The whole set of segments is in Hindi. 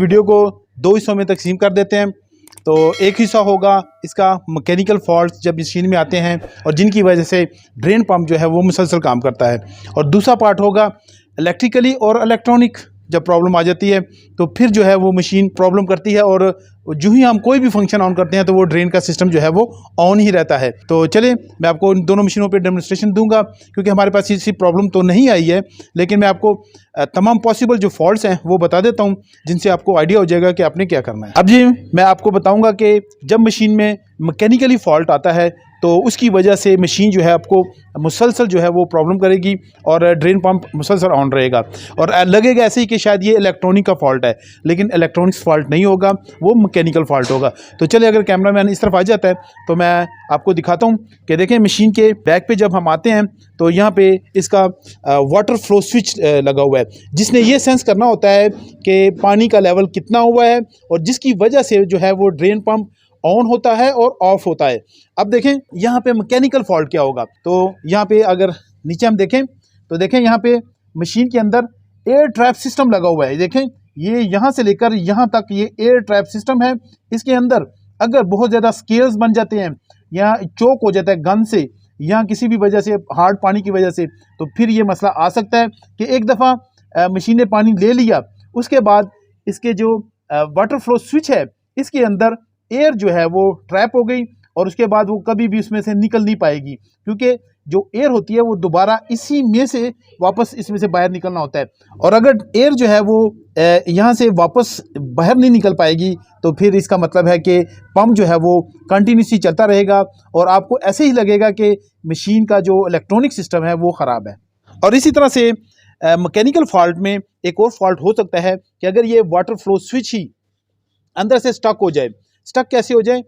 वीडियो को दो हिस्सों में तकसीम कर देते हैं। तो एक हिस्सा होगा इसका मैकेनिकल फॉल्ट जब मशीन में आते हैं और जिनकी वजह से ड्रेन पंप जो है वो मुसलसल काम करता है, और दूसरा पार्ट होगा इलेक्ट्रिकली और इलेक्ट्रॉनिक जब प्रॉब्लम आ जाती है तो फिर जो है वो मशीन प्रॉब्लम करती है, और जो ही हम कोई भी फंक्शन ऑन करते हैं तो वो ड्रेन का सिस्टम जो है वो ऑन ही रहता है। तो चलिए मैं आपको इन दोनों मशीनों पे डेमोन्स्ट्रेशन दूंगा, क्योंकि हमारे पास इसी प्रॉब्लम तो नहीं आई है, लेकिन मैं आपको तमाम पॉसिबल जो फॉल्ट्स हैं वो बता देता हूं, जिनसे आपको आइडिया हो जाएगा कि आपने क्या करना है। अब जी मैं आपको बताऊँगा कि जब मशीन में मैकेनिकली फॉल्ट आता है तो उसकी वजह से मशीन जो है आपको मुसलसल जो है वो प्रॉब्लम करेगी और ड्रेन पंप मुसलसल ऑन रहेगा, और लगेगा ऐसे ही कि शायद ये इलेक्ट्रॉनिक का फॉल्ट है, लेकिन इलेक्ट्रॉनिक्स फॉल्ट नहीं होगा, वो मैकेनिकल फॉल्ट होगा। तो चलिए अगर कैमरा मैन इस तरफ आ जाता है तो मैं आपको दिखाता हूँ कि देखें मशीन के बैक पे जब हम आते हैं तो यहाँ पे इसका वाटर फ्लो स्विच लगा हुआ है, जिसने ये सेंस करना होता है कि पानी का लेवल कितना हुआ है, और जिसकी वजह से जो है वो ड्रेन पंप ऑन होता है और ऑफ होता है। अब देखें यहाँ पे मैकेनिकल फॉल्ट क्या होगा। तो यहाँ पे अगर नीचे हम देखें तो देखें यहाँ पे मशीन के अंदर एयर ट्रैप सिस्टम लगा हुआ है। देखें ये यहाँ से लेकर यहाँ तक ये एयर ट्रैप सिस्टम है। इसके अंदर अगर बहुत ज़्यादा स्केल्स बन जाते हैं या चोक हो जाता है गन से या किसी भी वजह से हार्ड पानी की वजह से, तो फिर ये मसला आ सकता है कि एक दफ़ा मशीन ने पानी ले लिया, उसके बाद इसके जो वाटर फ्लो स्विच है इसके अंदर एयर जो है वो ट्रैप हो गई, और उसके बाद वो कभी भी उसमें से निकल नहीं पाएगी, क्योंकि जो एयर होती है वो दोबारा इसी में से वापस इसमें से बाहर निकलना होता है। और अगर एयर जो है वो यहाँ से वापस बाहर नहीं निकल पाएगी तो फिर इसका मतलब है कि पंप जो है वो कंटिन्यूसली चलता रहेगा और आपको ऐसे ही लगेगा कि मशीन का जो इलेक्ट्रॉनिक सिस्टम है वो ख़राब है। और इसी तरह से मैकेनिकल फॉल्ट में एक और फॉल्ट हो सकता है कि अगर ये वाटर फ्लो स्विच ही अंदर से स्टक हो जाए। स्टक कैसे हो जाए,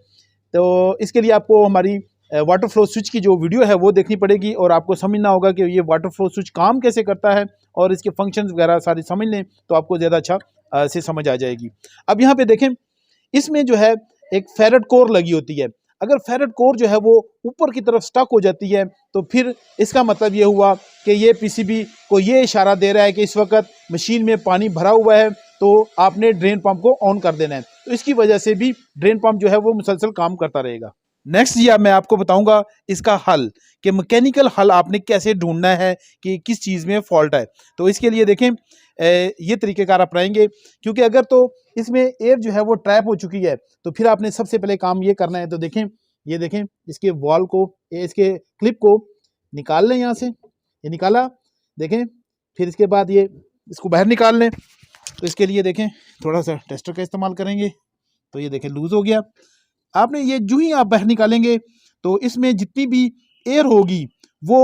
तो इसके लिए आपको हमारी वाटर फ्लो स्विच की जो वीडियो है वो देखनी पड़ेगी, और आपको समझना होगा कि ये वाटर फ्लो स्विच काम कैसे करता है और इसके फंक्शंस वगैरह सारे समझ लें तो आपको ज़्यादा अच्छा से समझ आ जाएगी। अब यहाँ पे देखें इसमें जो है एक फेरेट कोर लगी होती है। अगर फेरेट कोर जो है वो ऊपर की तरफ स्टक हो जाती है तो फिर इसका मतलब ये हुआ कि ये पीसीबी को ये इशारा दे रहा है कि इस वक्त मशीन में पानी भरा हुआ है, तो आपने ड्रेन पंप को ऑन कर देना है। तो इसकी वजह से भी ड्रेन पंप जो है वो मुसलसल काम करता रहेगा। नेक्स्ट जी अब मैं आपको बताऊंगा इसका हल, कि मैकेनिकल हल आपने कैसे ढूंढना है कि किस चीज़ में फॉल्ट है। तो इसके लिए देखें ये तरीक़ेकार अपनाएंगे, क्योंकि अगर तो इसमें एयर जो है वो ट्रैप हो चुकी है तो फिर आपने सबसे पहले काम ये करना है। तो देखें ये देखें इसके वॉल को, इसके क्लिप को निकाल लें यहाँ से, ये निकाला देखें, फिर इसके बाद ये इसको बाहर निकाल लें। तो इसके लिए देखें थोड़ा सा टेस्टर का इस्तेमाल करेंगे, तो ये देखें लूज़ हो गया। आपने ये जो ही आप बाहर निकालेंगे तो इसमें जितनी भी एयर होगी वो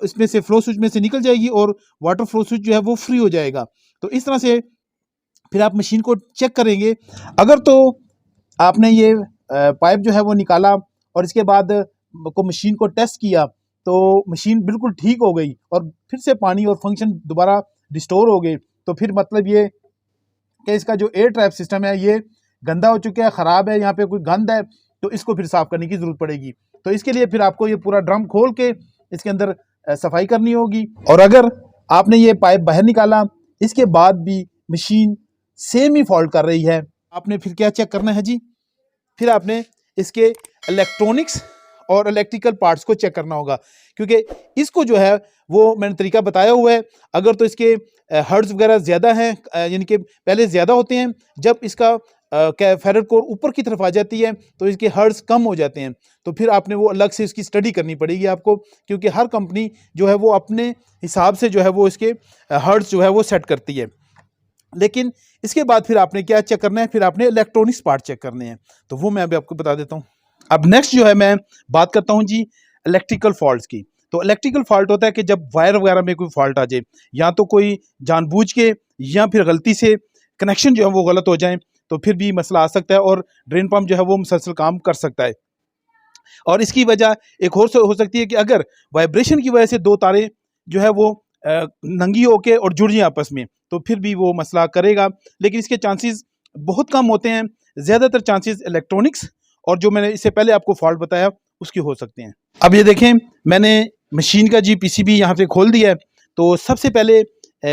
इसमें से फ्लो स्विच में से निकल जाएगी और वाटर फ्लो स्विच जो है वो फ्री हो जाएगा। तो इस तरह से फिर आप मशीन को चेक करेंगे। अगर तो आपने ये पाइप जो है वो निकाला और इसके बाद को मशीन को टेस्ट किया तो मशीन बिल्कुल ठीक हो गई और फिर से पानी और फंक्शन दोबारा रिस्टोर हो गए, तो फिर मतलब ये कि इसका जो एयर ट्रैप सिस्टम है ये गंदा हो चुका है, ख़राब है, यहाँ पे कोई गंद है, तो इसको फिर साफ़ करने की ज़रूरत पड़ेगी। तो इसके लिए फिर आपको ये पूरा ड्रम खोल के इसके अंदर सफाई करनी होगी। और अगर आपने ये पाइप बाहर निकाला इसके बाद भी मशीन सेम ही फॉल्ट कर रही है, आपने फिर क्या चेक करना है जी, फिर आपने इसके इलेक्ट्रॉनिक्स और इलेक्ट्रिकल पार्ट्स को चेक करना होगा, क्योंकि इसको जो है वो मैंने तरीका बताया हुआ है। अगर तो इसके हर्ट्ज वगैरह ज़्यादा हैं, यानी कि पहले ज़्यादा होते हैं, जब इसका फेरेट कोर ऊपर की तरफ आ जाती है तो इसके हर्ट्ज कम हो जाते हैं, तो फिर आपने वो अलग से इसकी स्टडी करनी पड़ेगी आपको, क्योंकि हर कंपनी जो है वो अपने हिसाब से जो है वो इसके हर्ट्ज जो है वो सेट करती है। लेकिन इसके बाद फिर आपने क्या चेक करना है, फिर आपने इलेक्ट्रॉनिक्स पार्ट चेक करने हैं, तो वो मैं अभी आपको बता देता हूँ। अब नेक्स्ट जो है मैं बात करता हूँ जी इलेक्ट्रिकल फॉल्ट्स की। तो इलेक्ट्रिकल फॉल्ट होता है कि जब वायर वगैरह में कोई फॉल्ट आ जाए, या तो कोई जानबूझ के या फिर गलती से कनेक्शन जो है वो गलत हो जाए, तो फिर भी मसला आ सकता है और ड्रेन पंप जो है वो मुसलसल काम कर सकता है। और इसकी वजह एक और हो सकती है कि अगर वाइब्रेशन की वजह से दो तारें जो है वो नंगी होके और जुड़ जाएं आपस में, तो फिर भी वो मसला करेगा, लेकिन इसके चांसेस बहुत कम होते हैं। ज़्यादातर चांसेस इलेक्ट्रॉनिक्स और जो मैंने इससे पहले आपको फॉल्ट बताया उसकी हो सकते हैं। अब ये देखें मैंने मशीन का जी पीसीबी यहाँ पे खोल दिया है। तो सबसे पहले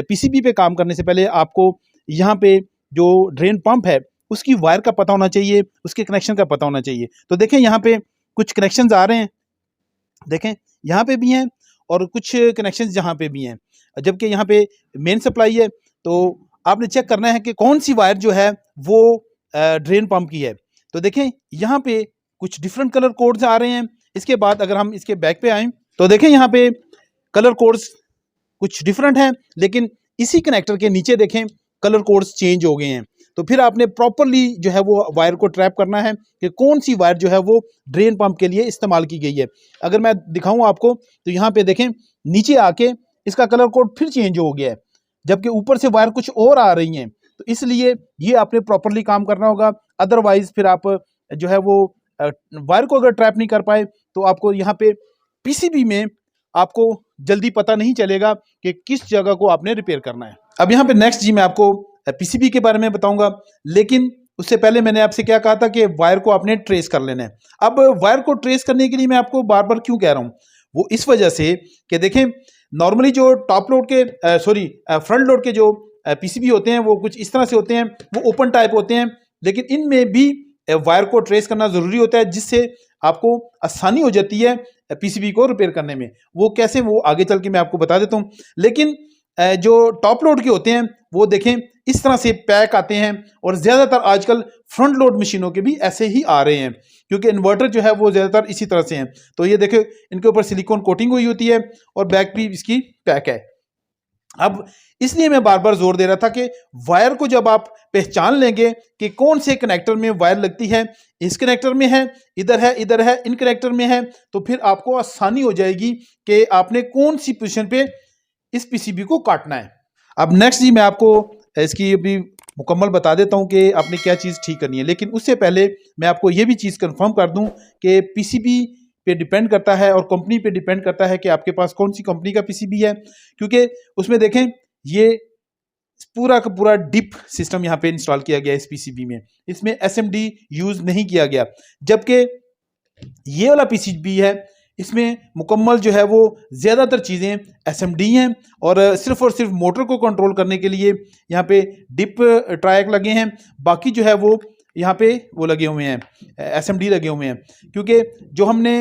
पीसीबी पे काम करने से पहले आपको यहाँ पे जो ड्रेन पंप है उसकी वायर का पता होना चाहिए, उसके कनेक्शन का पता होना चाहिए। तो देखें यहाँ पे कुछ कनेक्शंस आ रहे हैं, देखें यहाँ पे भी हैं और कुछ कनेक्शंस यहाँ पे भी हैं, जबकि यहाँ पे मेन सप्लाई है। तो आपने चेक करना है कि कौन सी वायर जो है वो ड्रेन पंप की है। तो देखें यहाँ पे कुछ डिफरेंट कलर कोड्स आ रहे हैं। इसके बाद अगर हम इसके बैक पे आएँ तो देखें यहाँ पे कलर कोड्स कुछ डिफरेंट हैं, लेकिन इसी कनेक्टर के नीचे देखें कलर कोड्स चेंज हो गए हैं। तो फिर आपने प्रॉपरली जो है वो वायर को ट्रैप करना है कि कौन सी वायर जो है वो ड्रेन पंप के लिए इस्तेमाल की गई है। अगर मैं दिखाऊं आपको तो यहाँ पे देखें नीचे आके इसका कलर कोड फिर चेंज हो गया है, जबकि ऊपर से वायर कुछ और आ रही हैं। तो इसलिए ये आपने प्रॉपरली काम करना होगा, अदरवाइज फिर आप जो है वो वायर को अगर ट्रैप नहीं कर पाए तो आपको यहाँ पे पीसीबी में आपको जल्दी पता नहीं चलेगा कि किस जगह को आपने रिपेयर करना है। अब यहाँ पे नेक्स्ट जी मैं आपको पीसीबी के बारे में बताऊंगा, लेकिन उससे पहले मैंने आपसे क्या कहा था कि वायर को आपने ट्रेस कर लेना है। अब वायर को ट्रेस करने के लिए मैं आपको बार बार क्यों कह रहा हूँ, वो इस वजह से कि देखें नॉर्मली जो टॉप लोड के फ्रंट लोड के जो पीसीबी होते हैं वो कुछ इस तरह से होते हैं, वो ओपन टाइप होते हैं, लेकिन इनमें भी वायर को ट्रेस करना ज़रूरी होता है, जिससे आपको आसानी हो जाती है पीसीबी को रिपेयर करने में। वो कैसे, वो आगे चल के मैं आपको बता देता हूँ। लेकिन जो टॉप लोड के होते हैं वो देखें इस तरह से पैक आते हैं, और ज़्यादातर आजकल फ्रंट लोड मशीनों के भी ऐसे ही आ रहे हैं, क्योंकि इन्वर्टर जो है वो ज़्यादातर इसी तरह से हैं। तो ये देखें इनके ऊपर सिलिकॉन कोटिंग हुई होती है और बैक भी इसकी पैक है। अब इसलिए मैं बार बार जोर दे रहा था कि वायर को जब आप पहचान लेंगे कि कौन से कनेक्टर में वायर लगती है, इस कनेक्टर में है, इधर है, इन कनेक्टर में है, तो फिर आपको आसानी हो जाएगी कि आपने कौन सी पोजीशन पे इस पीसीबी को काटना है। अब नेक्स्ट जी मैं आपको इसकी अभी मुकम्मल बता देता हूं कि आपने क्या चीज़ ठीक करनी है, लेकिन उससे पहले मैं आपको ये भी चीज़ कंफर्म कर दूं कि पीसीबी पे डिपेंड करता है और कंपनी पे डिपेंड करता है कि आपके पास कौन सी कंपनी का पीसीबी है, क्योंकि उसमें देखें ये पूरा का पूरा डिप सिस्टम यहाँ पे इंस्टॉल किया गया है इस पीसीबी में, इसमें एसएमडी यूज नहीं किया गया। जबकि ये वाला पीसीबी है इसमें मुकम्मल जो है वो ज़्यादातर चीज़ें एसएमडी हैं, और सिर्फ मोटर को कंट्रोल करने के लिए यहाँ पे डिप ट्रायक लगे हैं, बाकी जो है वो यहाँ पे वो लगे हुए हैं एसएमडी लगे हुए हैं, क्योंकि जो हमने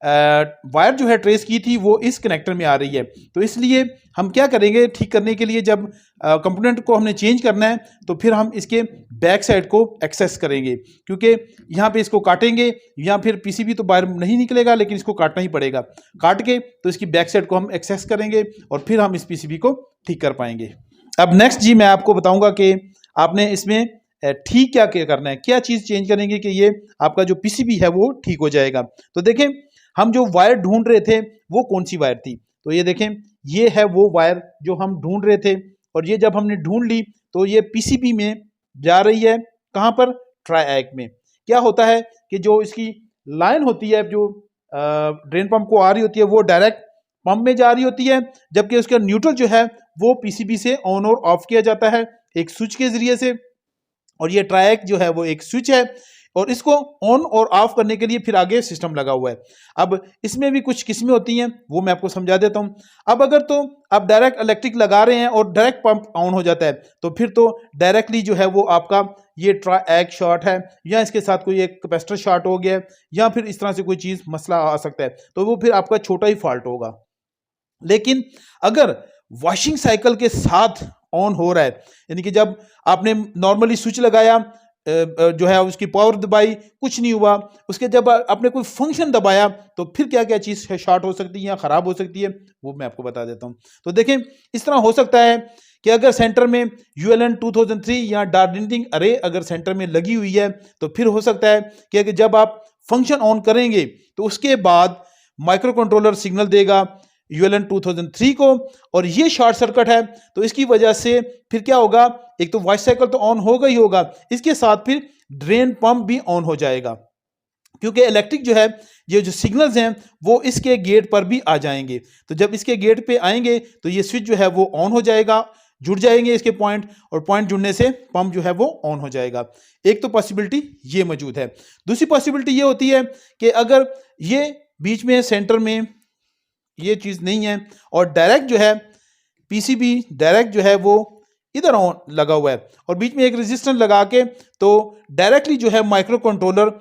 वायर जो है ट्रेस की थी वो इस कनेक्टर में आ रही है। तो इसलिए हम क्या करेंगे ठीक करने के लिए, जब कंपोनेंट को हमने चेंज करना है तो फिर हम इसके बैक साइड को एक्सेस करेंगे, क्योंकि यहाँ पे इसको काटेंगे या फिर पीसीबी तो बाहर नहीं निकलेगा, लेकिन इसको काटना ही पड़ेगा। काट के तो इसकी बैक साइड को हम एक्सेस करेंगे और फिर हम इस पीसीबी को ठीक कर पाएंगे। अब नेक्स्ट जी मैं आपको बताऊंगा कि आपने इसमें ठीक क्या क्या करना है, क्या चीज़ चेंज करेंगे कि ये आपका जो पीसीबी है वो ठीक हो जाएगा। तो देखें हम जो वायर ढूंढ रहे थे वो कौन सी वायर थी, तो ये देखें ये है वो वायर जो हम ढूंढ रहे थे, और ये जब हमने ढूंढ ली तो ये पीसीबी में जा रही है, कहाँ पर, ट्रायक में। क्या होता है कि जो इसकी लाइन होती है जो ड्रेन पंप को आ रही होती है वो डायरेक्ट पंप में जा रही होती है, जबकि उसका न्यूट्रल जो है वो पीसीबी से ऑन और ऑफ किया जाता है एक स्विच के जरिए से, और ये ट्रायक जो है वो एक स्विच है, और इसको ऑन और ऑफ करने के लिए फिर आगे सिस्टम लगा हुआ है। अब इसमें भी कुछ किस्में होती हैं, वो मैं आपको समझा देता हूं। अब अगर तो आप डायरेक्ट इलेक्ट्रिक लगा रहे हैं और डायरेक्ट पंप ऑन हो जाता है, तो फिर तो डायरेक्टली जो है वो आपका ये ट्रायक शॉर्ट है, या इसके साथ कोई एक कैपेसिटर शॉर्ट हो गया, या फिर इस तरह से कोई चीज़ मसला आ सकता है, तो वो फिर आपका छोटा ही फॉल्ट होगा। लेकिन अगर वॉशिंग साइकिल के साथ ऑन हो रहा है, यानी कि जब आपने नॉर्मली स्विच लगाया जो है उसकी पावर दबाई, कुछ नहीं हुआ, उसके जब आपने कोई फंक्शन दबाया तो फिर क्या क्या चीज़ शॉर्ट हो सकती है या ख़राब हो सकती है, वो मैं आपको बता देता हूँ। तो देखें इस तरह हो सकता है कि अगर सेंटर में ULN 2003 या डार्लिंग अरे अगर सेंटर में लगी हुई है, तो फिर हो सकता है कि अगर जब आप फंक्शन ऑन करेंगे तो उसके बाद माइक्रो कंट्रोलर सिग्नल देगा ULN 2003 को, और ये शॉर्ट सर्किट है, तो इसकी वजह से फिर क्या होगा, एक तो वॉइस साइकिल तो ऑन होगा ही होगा, इसके साथ फिर ड्रेन पंप भी ऑन हो जाएगा, क्योंकि इलेक्ट्रिक जो है ये जो सिग्नल्स हैं वो इसके गेट पर भी आ जाएंगे। तो जब इसके गेट पे आएंगे तो ये स्विच जो है वो ऑन हो जाएगा, जुड़ जाएंगे इसके पॉइंट, और पॉइंट जुड़ने से पंप जो है वो ऑन हो जाएगा। एक तो पॉसिबिलिटी ये मौजूद है। दूसरी पॉसिबिलिटी ये होती है कि अगर ये बीच में सेंटर में ये चीज़ नहीं है और डायरेक्ट जो है पीसीबी डायरेक्ट जो है वो इधर ऑन लगा हुआ है और बीच में एक रेजिस्टेंस लगा के तो डायरेक्टली जो है माइक्रो कंट्रोलर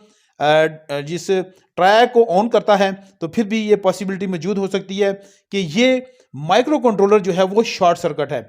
जिस ट्राई को ऑन करता है, तो फिर भी ये पॉसिबिलिटी मौजूद हो सकती है कि ये माइक्रो कंट्रोलर जो है वो शॉर्ट सर्किट है।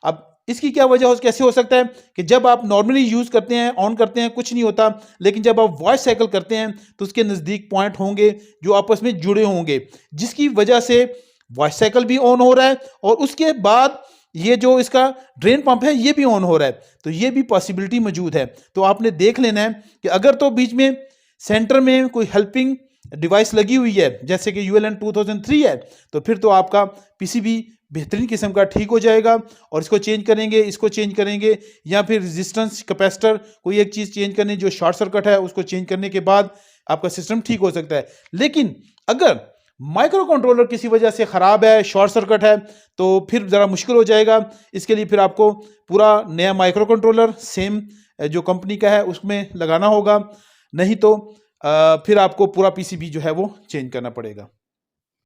अब इसकी क्या वजह हो, कैसे हो सकता है कि जब आप नॉर्मली यूज़ करते हैं, ऑन करते हैं, कुछ नहीं होता, लेकिन जब आप वॉइस साइकिल करते हैं तो उसके नज़दीक पॉइंट होंगे जो आपस में जुड़े होंगे, जिसकी वजह से वॉइस साइकिल भी ऑन हो रहा है और उसके बाद ये जो इसका ड्रेन पंप है ये भी ऑन हो रहा है। तो ये भी पॉसिबिलिटी मौजूद है। तो आपने देख लेना है कि अगर तो बीच में सेंटर में कोई हेल्पिंग डिवाइस लगी हुई है जैसे कि ULN 2003 है, तो फिर तो आपका पीसीबी बेहतरीन किस्म का ठीक हो जाएगा और इसको चेंज करेंगे, इसको चेंज करेंगे, या फिर रेजिस्टेंस कैपेसिटर कोई एक चीज़ चेंज करनी जो शॉर्ट सर्किट है उसको चेंज करने के बाद आपका सिस्टम ठीक हो सकता है। लेकिन अगर माइक्रो कंट्रोलर किसी वजह से ख़राब है, शॉर्ट सर्किट है, तो फिर ज़रा मुश्किल हो जाएगा। इसके लिए फिर आपको पूरा नया माइक्रो कंट्रोलर सेम जो कंपनी का है उसमें लगाना होगा, नहीं तो फिर आपको पूरा पीसीबी जो है वो चेंज करना पड़ेगा।